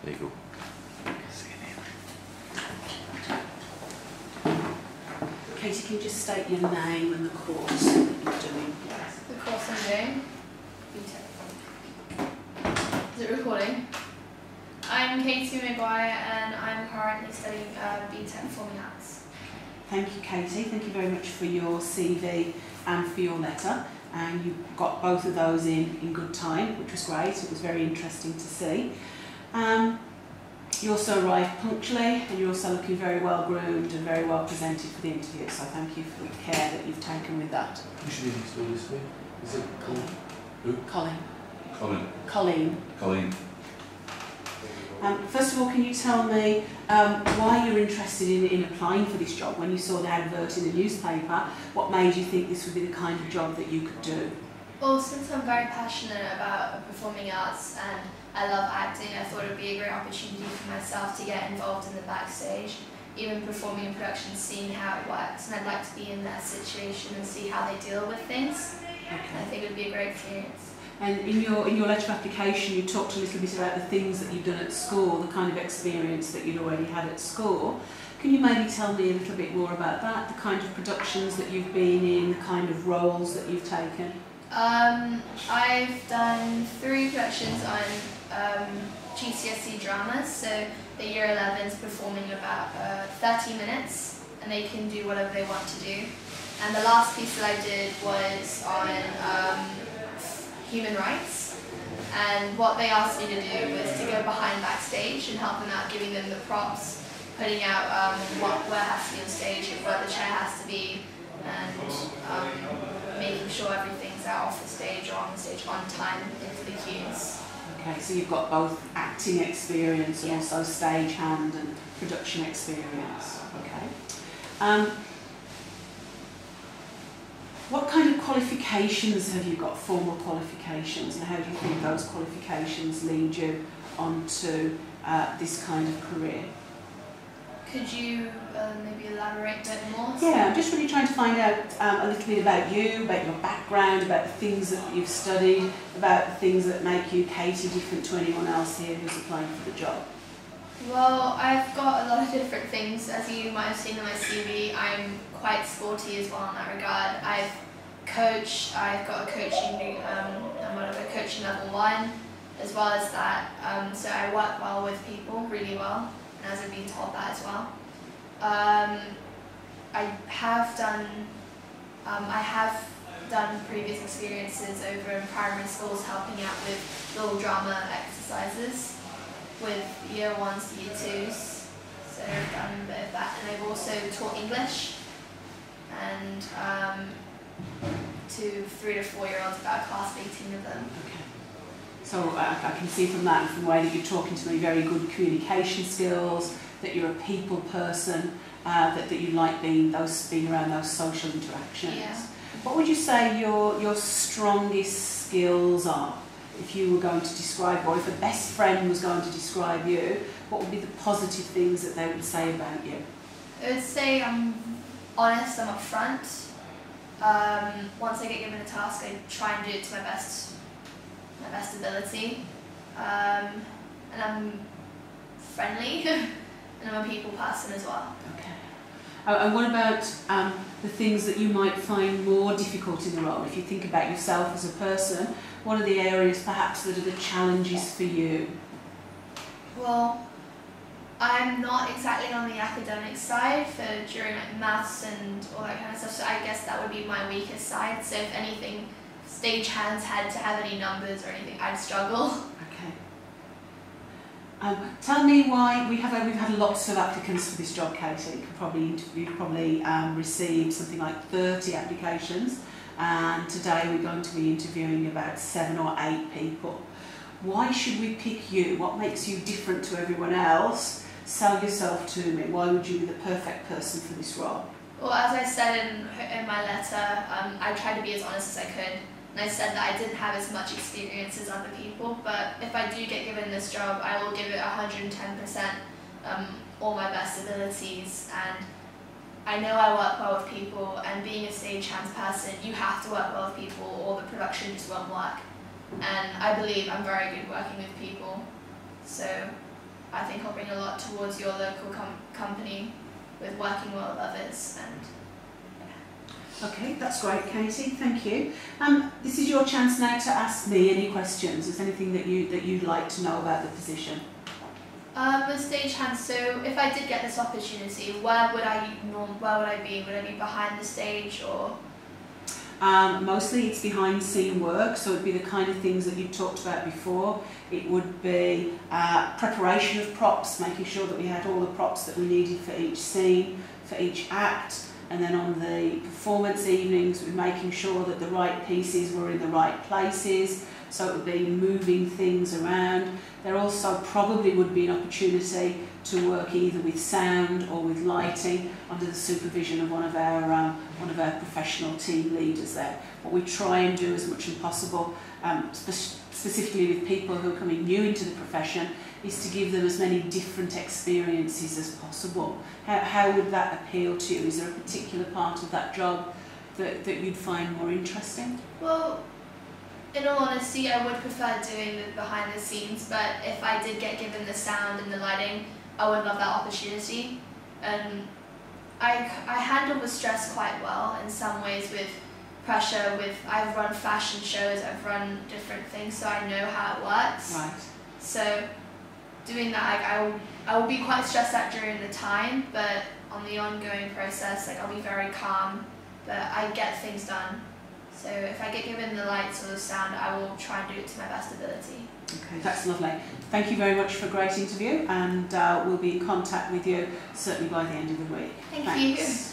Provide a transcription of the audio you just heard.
There you go. Katie, can you just state your name and the course that you're doing? The course I'm doing? Is it recording? I'm Katie Maguire and I'm currently studying BTEC Performing Arts. Thank you, Katie. Thank you very much for your CV and for your letter. And you got both of those in good time, which was great. It was very interesting to see. You also arrived punctually, and you're also looking very well groomed and very well presented for the interview. So thank you for the care that you've taken with that. Who should we still this week? Is it Colin? Who? Colin. Colin. Colleen. First of all, can you tell me why you're interested in applying for this job? When you saw the advert in the newspaper, what made you think this would be the kind of job that you could do? Well, since I'm very passionate about performing arts and I love acting, I thought it would be a great opportunity for myself to get involved in the backstage, even performing in production, seeing how it works, and I'd like to be in that situation and see how they deal with things. Okay. I think it would be a great experience. And in your letter of application, you talked a little bit about the things that you've done at school, the kind of experience that you'd already had at school. Can you maybe tell me a little bit more about that, the kind of productions that you've been in, the kind of roles that you've taken? I've done 3 productions on GCSE dramas, so the year 11s performing about 30 minutes, and they can do whatever they want to do. And the last piece that I did was on human rights, and what they asked me to do was to go behind backstage and help them out, giving them the props, putting out where has to be on stage, where the chair has to be, and making sure everything's out off the stage or on the stage on time into the cues. Okay, so you've got both acting experience and also stagehand and production experience. Okay. What kind of qualifications have you got, formal qualifications, and how do you think those qualifications lead you onto this kind of career? Could you maybe elaborate a bit more? Yeah, I'm just really trying to find out a little bit about you, about your background, about the things that you've studied, about the things that make you, Katie, different to anyone else here who's applying for the job. Well, I've got a lot of different things. As you might have seen on my CV, I'm quite sporty as well in that regard. I've coached, I've got a coaching, I'm on a coaching level 1, as well as that. So I work well with people, really well, and as I've been told that as well. I have done previous experiences over in primary schools helping out with little drama exercises with year 1s to year 2s, so I've done a bit of that, and I've also taught English and to 3 to 4-year-olds, about a class of 18 of them. Okay. So I can see from that and from the way that you're talking to me, very good communication skills, that you're a people person, that you like being around those social interactions. Yeah. What would you say your strongest skills are? If you were going to describe, or if a best friend was going to describe you, what would be the positive things that they would say about you? I would say I'm honest, I'm upfront. Once I get given a task, I try and do it to my best ability. And I'm friendly, and I'm a people person as well. Okay. And what about the things that you might find more difficult in the role? If you think about yourself as a person, what are the areas perhaps that are the challenges for you? Well, I'm not exactly on the academic side during like maths and all that kind of stuff, so I guess that would be my weakest side. So if anything, stagehands had to have any numbers or anything, I'd struggle. Okay. Tell me why we've had lots of applicants for this job, Katie. You've probably received something like 30 applications, and today we're going to be interviewing about 7 or 8 people. Why should we pick you? What makes you different to everyone else? Sell yourself to me. Why would you be the perfect person for this role? Well, as I said in my letter, I tried to be as honest as I could. And I said that I didn't have as much experience as other people, but if I do get given this job, I will give it 110%, all my best abilities. And I know I work well with people, and being a stagehands person, you have to work well with people or the production just won't work. And I believe I'm very good working with people. So I think I'll bring a lot towards your local company with working well with others. And okay, that's great, Katie. Thank you. This is your chance now to ask me any questions. Is there anything that you'd like to know about the position? With stagehand, so if I did get this opportunity, where would I be? Would I be behind the stage or? Mostly it's behind scene work, so it'd be the kind of things that you talked about before. It would be preparation of props, making sure that we had all the props that we needed for each scene, for each act, and then on the performance evenings we're making sure that the right pieces were in the right places, so it would be moving things around. There also probably would be an opportunity to work either with sound or with lighting under the supervision of one of our professional team leaders there. What we try and do as much as possible, specifically with people who are coming new into the profession, is to give them as many different experiences as possible. How would that appeal to you? Is there a particular part of that job that you'd find more interesting? Well, in all honesty, I would prefer doing the behind the scenes, but if I did get given the sound and the lighting, I would love that opportunity. And I handle the stress quite well in some ways with pressure. I've run fashion shows, I've run different things, so I know how it works. Right. So doing that, I will be quite stressed out during the time, but on the ongoing process, I'll be very calm, but I get things done. So if I get given the lights or the sound, I will try and do it to my best ability. Okay, that's lovely. Thank you very much for a great interview, and we'll be in contact with you certainly by the end of the week. Thank Thanks. you.